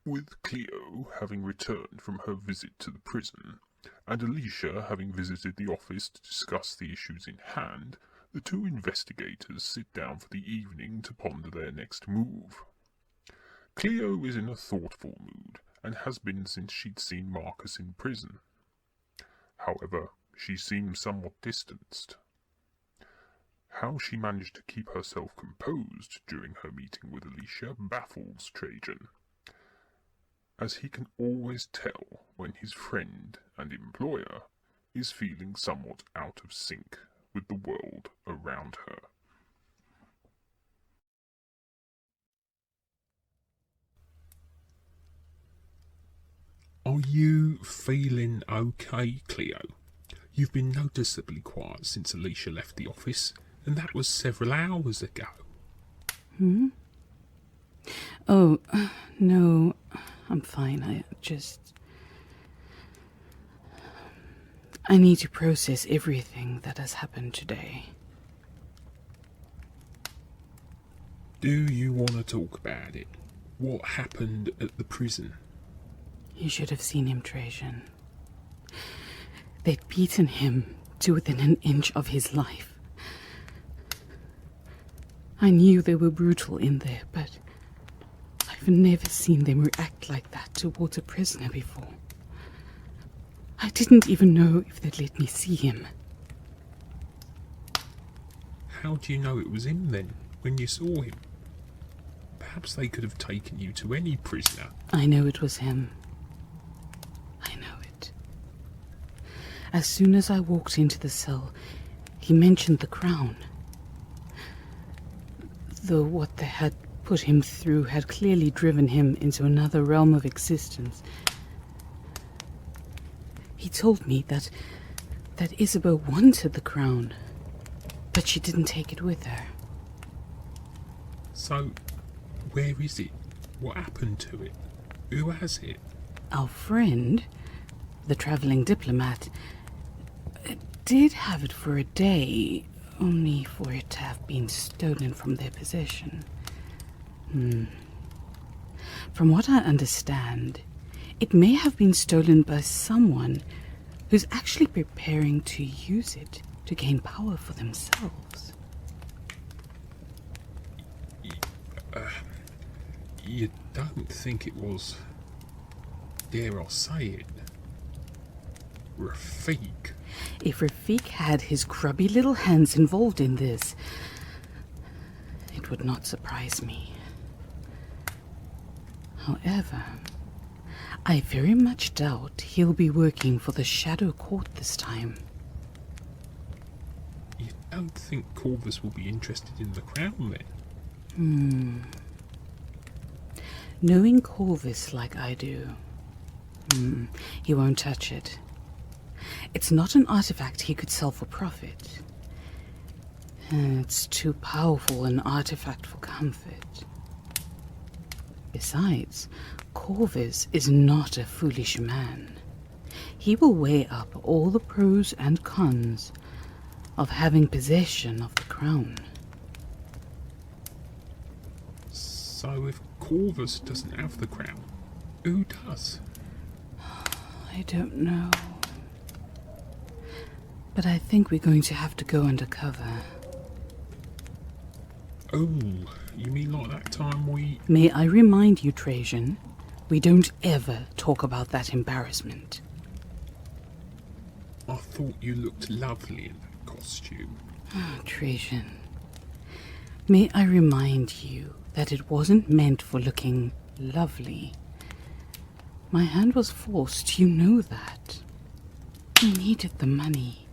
With Cleo having returned from her visit to the prison, and Alicia having visited the office to discuss the issues in hand, the two investigators sit down for the evening to ponder their next move. Cleo is in a thoughtful mood, and has been since she'd seen Marcus in prison. However, she seems somewhat distanced. How she managed to keep herself composed during her meeting with Alicia baffles Trajan, as he can always tell when his friend and employer is feeling somewhat out of sync with the world around her. Are you feeling okay, Cleo? You've been noticeably quiet since Alicia left the office, and that was several hours ago. Oh, no, I'm fine. I need to process everything that has happened today. Do you want to talk about it? What happened at the prison? You should have seen him, Trajan. They'd beaten him to within an inch of his life. I knew they were brutal in there, but I've never seen them react like that towards a prisoner before. I didn't even know if they'd let me see him. How do you know it was him then, when you saw him? Perhaps they could have taken you to any prisoner. I know it was him. I know it. As soon as I walked into the cell, he mentioned the crown. Though what they had put him through had clearly driven him into another realm of existence. He told me that Isabel wanted the crown, but she didn't take it with her. So, where is it? What happened to it? Who has it? Our friend, the travelling diplomat, did have it for a day, only for it to have been stolen from their possession. From what I understand, it may have been stolen by someone who's actually preparing to use it to gain power for themselves. You don't think it was, dare I say it, Rafik? If Rafik had his grubby little hands involved in this, it would not surprise me. However, I very much doubt he'll be working for the Shadow Court this time. You don't think Corvus will be interested in the crown then? Knowing Corvus like I do, he won't touch it. It's not an artifact he could sell for profit. It's too powerful an artifact for comfort. Besides, Corvus is not a foolish man. He will weigh up all the pros and cons of having possession of the crown. So if Corvus doesn't have the crown, who does? I don't know. But I think we're going to have to go undercover. Oh, you mean like that time we... May I remind you, Trajan, we don't ever talk about that embarrassment. I thought you looked lovely in that costume. Oh, Trajan. May I remind you that it wasn't meant for looking lovely. My hand was forced, you know that. We needed the money.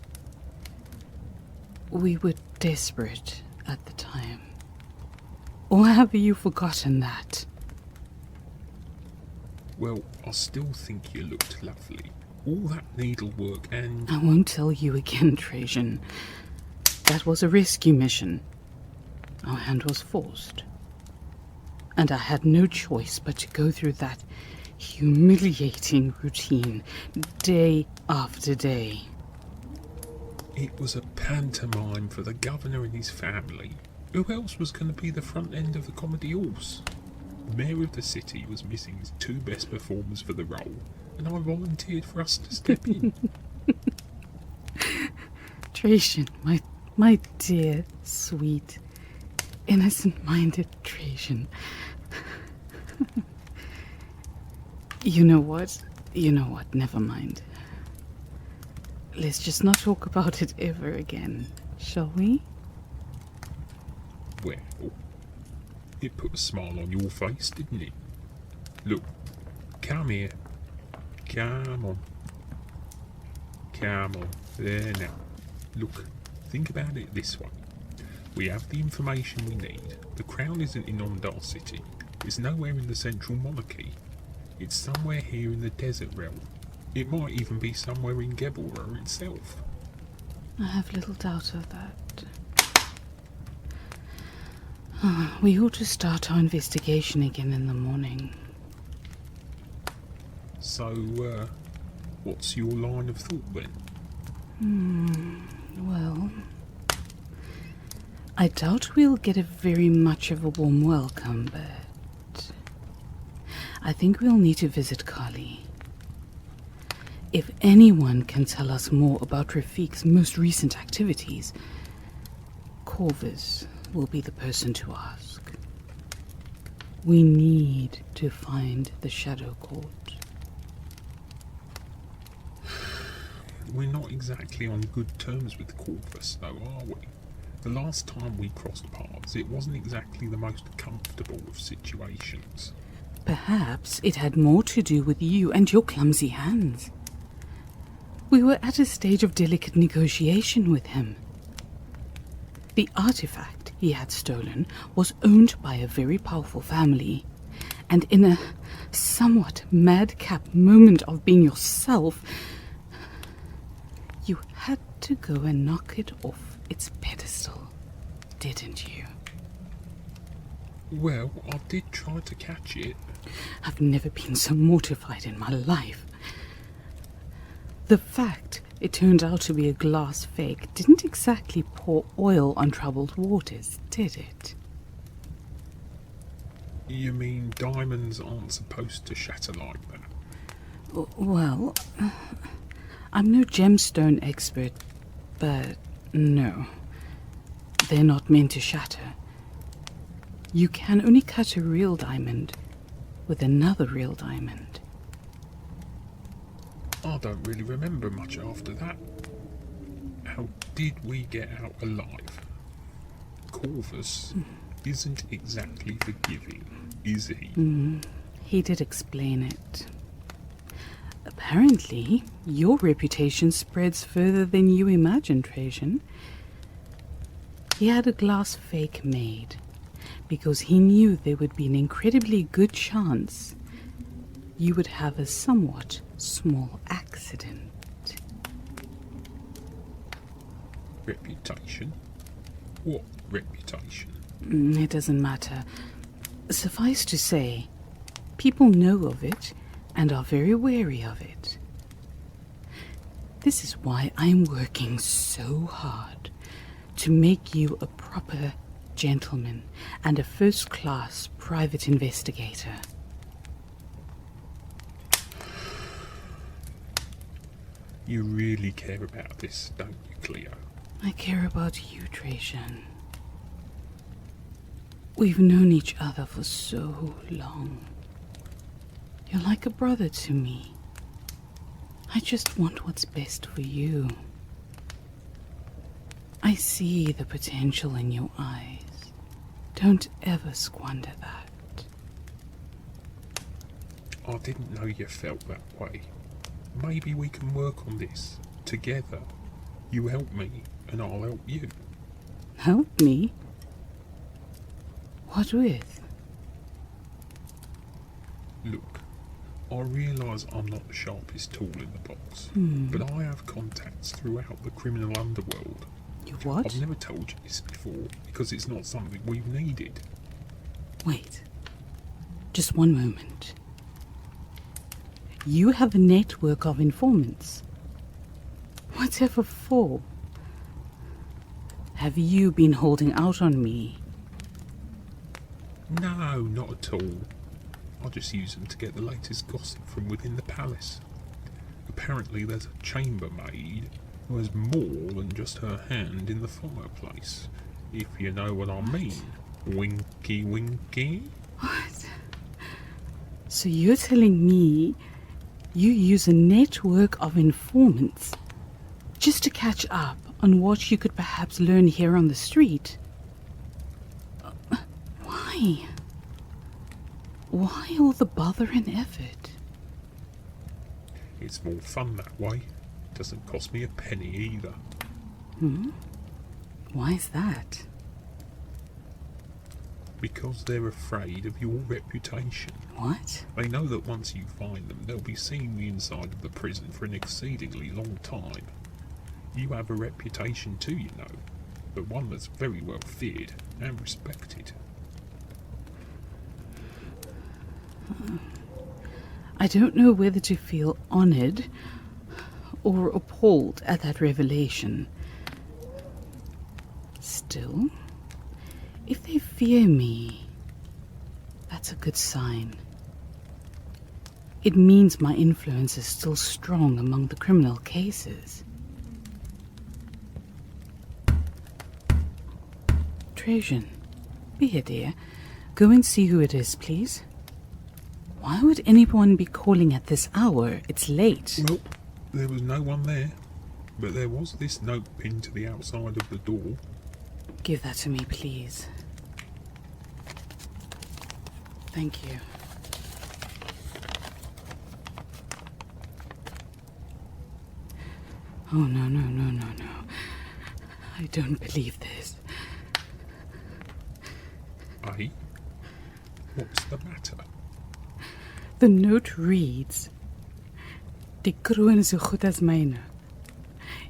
We were desperate at the time. Or have you forgotten that? Well, I still think you looked lovely. All that needlework and... I won't tell you again, Trajan. That was a rescue mission. Our hand was forced. And I had no choice but to go through that humiliating routine, day after day. It was a pantomime for the governor and his family. Who else was going to be the front end of the comedy horse? The mayor of the city was missing his 2 best performers for the role, and I volunteered for us to step in. Trajan, my dear, sweet, innocent-minded Trajan. You know what? Never mind. Let's just not talk about it ever again, shall we? Well, it put a smile on your face, didn't it? Look, come here. Come on. Come on. There now. Look, think about it this way. We have the information we need. The crown isn't in Audacity. It's nowhere in the central monarchy. It's somewhere here in the desert realm. It might even be somewhere in Guinevere itself. I have little doubt of that. We ought to start our investigation again in the morning. So, what's your line of thought then? Well, I doubt we'll get a very much of a warm welcome, but I think we'll need to visit Kali. If anyone can tell us more about Rafiq's most recent activities, Corvus will be the person to ask. We need to find the Shadow Court. We're not exactly on good terms with Corvus, though, are we? The last time we crossed paths, it wasn't exactly the most comfortable of situations. Perhaps it had more to do with you and your clumsy hands. We were at a stage of delicate negotiation with him. The artifact he had stolen was owned by a very powerful family, and in a somewhat madcap moment of being yourself, you had to go and knock it off its pedestal, didn't you? Well, I did try to catch it. I've never been so mortified in my life. The fact it turned out to be a glass fake didn't exactly pour oil on troubled waters, did it? You mean diamonds aren't supposed to shatter like that? Well, I'm no gemstone expert, but no, they're not meant to shatter. You can only cut a real diamond with another real diamond. I don't really remember much after that. How did we get out alive? Corvus isn't exactly forgiving, is he? He did explain it. Apparently, your reputation spreads further than you imagine, Trajan. He had a glass fake made because he knew there would be an incredibly good chance you would have a somewhat small accident. Reputation? What reputation? It doesn't matter. Suffice to say, people know of it and are very wary of it. This is why I'm working so hard to make you a proper gentleman and a first-class private investigator. You really care about this, don't you, Cleo? I care about you, Trajan. We've known each other for so long. You're like a brother to me. I just want what's best for you. I see the potential in your eyes. Don't ever squander that. I didn't know you felt that way. Maybe we can work on this together. You help me, and I'll help you. Help me? What with? Look, I realise I'm not the sharpest tool in the box, but I have contacts throughout the criminal underworld. You what? I've never told you this before, because it's not something we've needed. Wait. Just one moment. You have a network of informants. Whatever for? Have you been holding out on me? No, not at all. I just use them to get the latest gossip from within the palace. Apparently there's a chambermaid who has more than just her hand in the fireplace, if you know what I mean. Winky winky. What? So you're telling me you use a network of informants just to catch up on what you could perhaps learn here on the street? Why? Why all the bother and effort? It's more fun that way. Doesn't cost me a penny either. Why is that? Because they're afraid of your reputation. What? They know that once you find them, they'll be seeing the inside of the prison for an exceedingly long time. You have a reputation too, you know, but one that's very well feared and respected. I don't know whether to feel honoured or appalled at that revelation. Still, if they fear me, that's a good sign. It means my influence is still strong among the criminal cases. Trajan, be here, dear. Go and see who it is, please. Why would anyone be calling at this hour? It's late. Well, there was no one there, but there was this note pinned to the outside of the door. Give that to me, please. Thank you. Oh, no. I don't believe this. Eh? What's the matter? The note reads: Die kroon is so goed as myne.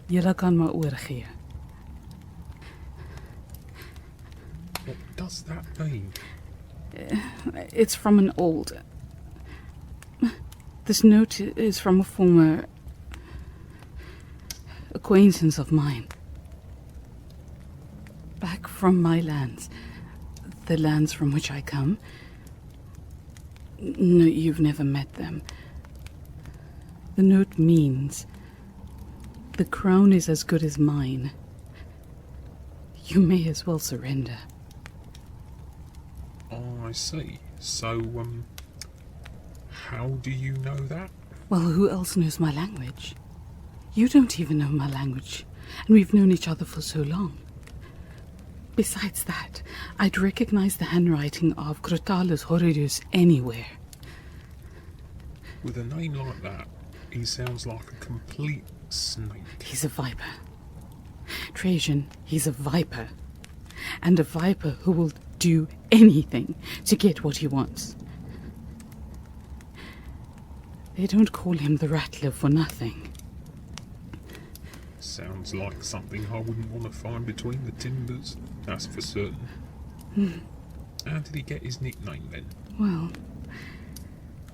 Julle kan maar oorgee. What does that mean? It's from an old... This note is from a former acquaintance of mine. Back from my lands. The lands from which I come. No, you've never met them. The note means the crown is as good as mine. You may as well surrender. Oh, I see. So, how do you know that? Well, who else knows my language? You don't even know my language, and we've known each other for so long. Besides that, I'd recognize the handwriting of Crotalus Horridus anywhere. With a name like that, he sounds like a complete snake. He's a viper. Trajan, he's a viper. And a viper who will do anything to get what he wants. They don't call him the Rattler for nothing. Sounds like something I wouldn't want to find between the timbers, that's for certain. How did he get his nickname then? Well,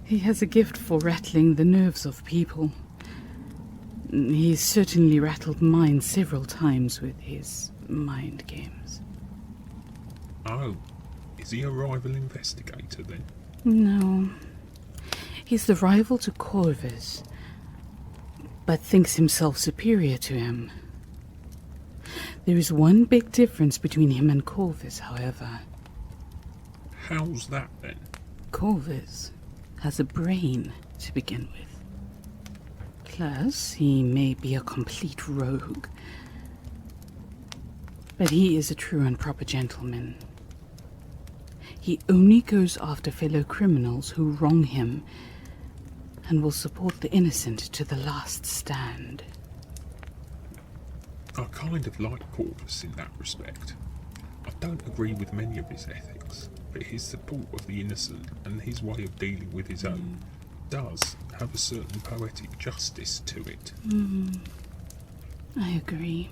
he has a gift for rattling the nerves of people. He's certainly rattled mine several times with his mind games. Oh, is he a rival investigator then? No. He's the rival to Corvus, but thinks himself superior to him. There is one big difference between him and Corvus, however. How's that then? Corvus has a brain to begin with. Plus, he may be a complete rogue, but he is a true and proper gentleman. He only goes after fellow criminals who wrong him and will support the innocent to the last stand. I kind of like Corvus in that respect. I don't agree with many of his ethics, but his support of the innocent and his way of dealing with his own does have a certain poetic justice to it. I agree.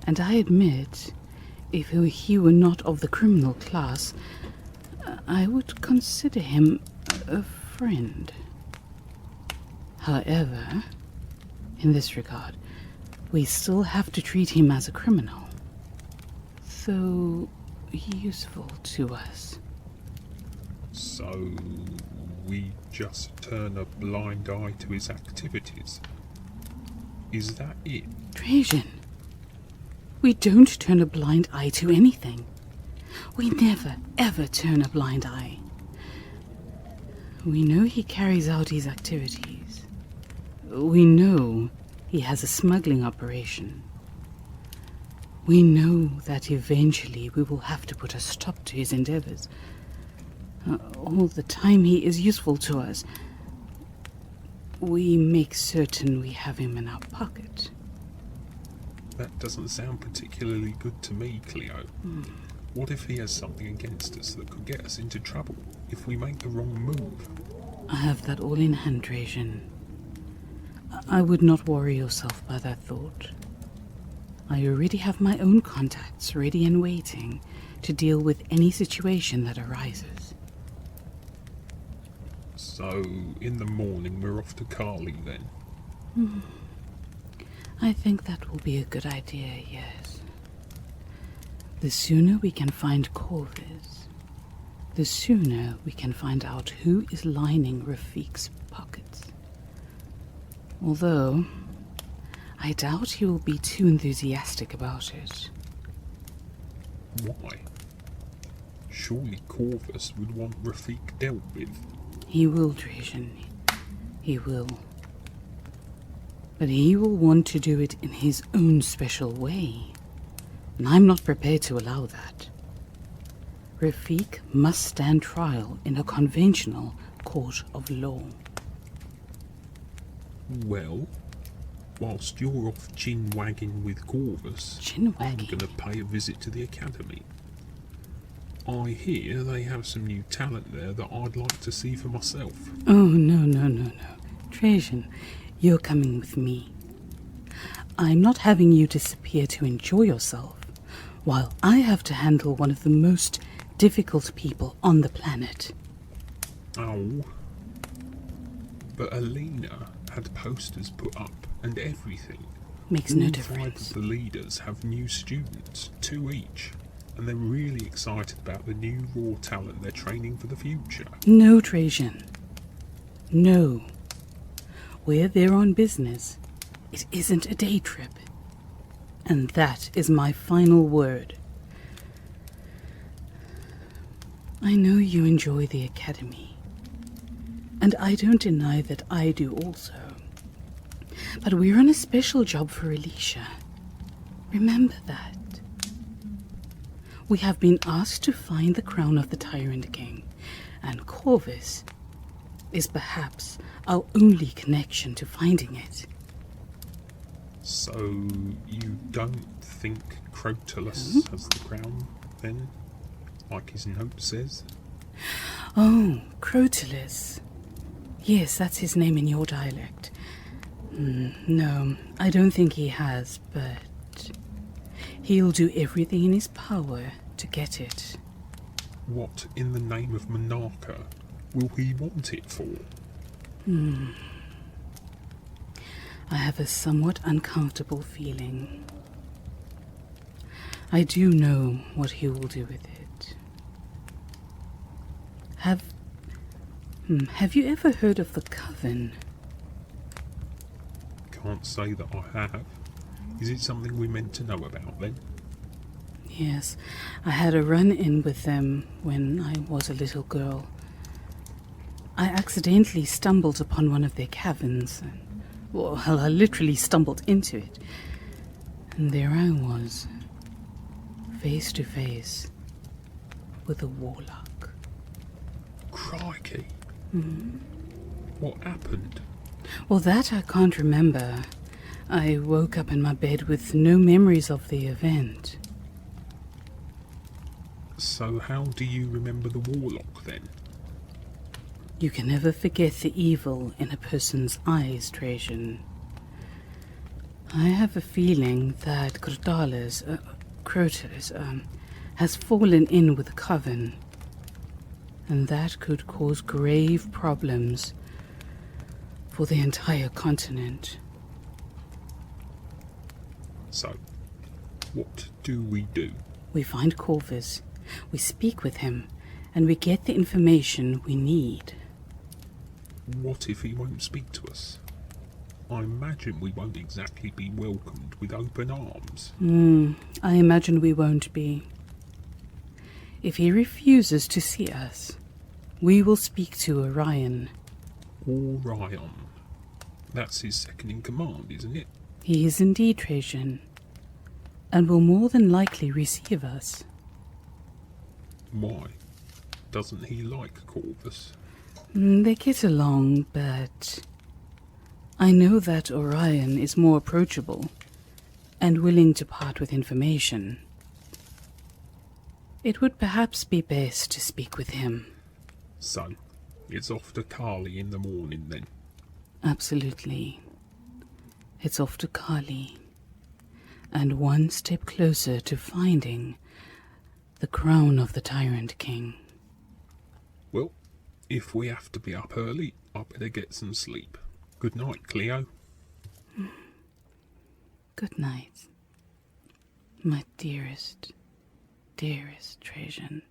And I admit, if he were not of the criminal class, I would consider him a friend. However, in this regard, we still have to treat him as a criminal, though useful to us. So we just turn a blind eye to his activities? Is that it? Trajan, we don't turn a blind eye to anything. We never, ever turn a blind eye. We know he carries out his activities. We know he has a smuggling operation. We know that eventually we will have to put a stop to his endeavors. All the time he is useful to us, we make certain we have him in our pocket. That doesn't sound particularly good to me, Cleo. What if he has something against us that could get us into trouble if we make the wrong move? I have that all in hand, Trajan. I would not worry yourself by that thought. I already have my own contacts ready and waiting to deal with any situation that arises. So, in the morning we're off to Carly then? I think that will be a good idea, yes. The sooner we can find Corvus, the sooner we can find out who is lining Rafiq's pockets. Although, I doubt he will be too enthusiastic about it. Why? Surely Corvus would want Rafiq dealt with. He will, Trajan. He will. But he will want to do it in his own special way. And I'm not prepared to allow that. Rafiq must stand trial in a conventional court of law. Well, whilst you're off chin-wagging with Corvus, Chin-wagging? I'm going to pay a visit to the academy. I hear they have some new talent there that I'd like to see for myself. Oh, no. Trajan, you're coming with me. I'm not having you disappear to enjoy yourself, while I have to handle one of the most difficult people on the planet. Oh. But Alina had posters put up and everything. Makes no All difference. 5 of the leaders have new students, 2 each, and they're really excited about the new raw talent they're training for the future. No, Trajan. No. We're there on business. It isn't a day trip. And that is my final word. I know you enjoy the academy. And I don't deny that I do also. But we're on a special job for Alicia. Remember that. We have been asked to find the crown of the Tyrant King, and Corvus is perhaps our only connection to finding it. So, you don't think Crotalus has the crown, then? Like his note says? Oh, Crotalus. Yes, that's his name in your dialect. No, I don't think he has, but he'll do everything in his power to get it. What in the name of Monarcha will he want it for? I have a somewhat uncomfortable feeling. I do know what he will do with it. Have you ever heard of the Coven? Can't say that I have. Is it something we're meant to know about then? Yes, I had a run-in with them when I was a little girl. I accidentally stumbled upon one of their caverns. Well, I literally stumbled into it. And there I was, face to face with a warlock. Crikey. What happened? Well, that I can't remember. I woke up in my bed with no memories of the event. So how do you remember the warlock then? You can never forget the evil in a person's eyes, Trajan. I have a feeling that Crotalus has fallen in with the Coven, and that could cause grave problems for the entire continent. So, what do we do? We find Corvus, we speak with him, and we get the information we need. What if he won't speak to us? I imagine we won't exactly be welcomed with open arms. I imagine we won't be. If he refuses to see us, we will speak to Orion. Orion. That's his second in command, isn't it? He is indeed, Trajan, and will more than likely receive us. Why? Doesn't he like Corvus? They get along, but I know that Orion is more approachable and willing to part with information. It would perhaps be best to speak with him. So, it's off to Carly in the morning then? Absolutely. It's off to Carly, and one step closer to finding the crown of the Tyrant King. Well, if we have to be up early, I better get some sleep. Good night, Cleo. Good night, my dearest, dearest Trajan.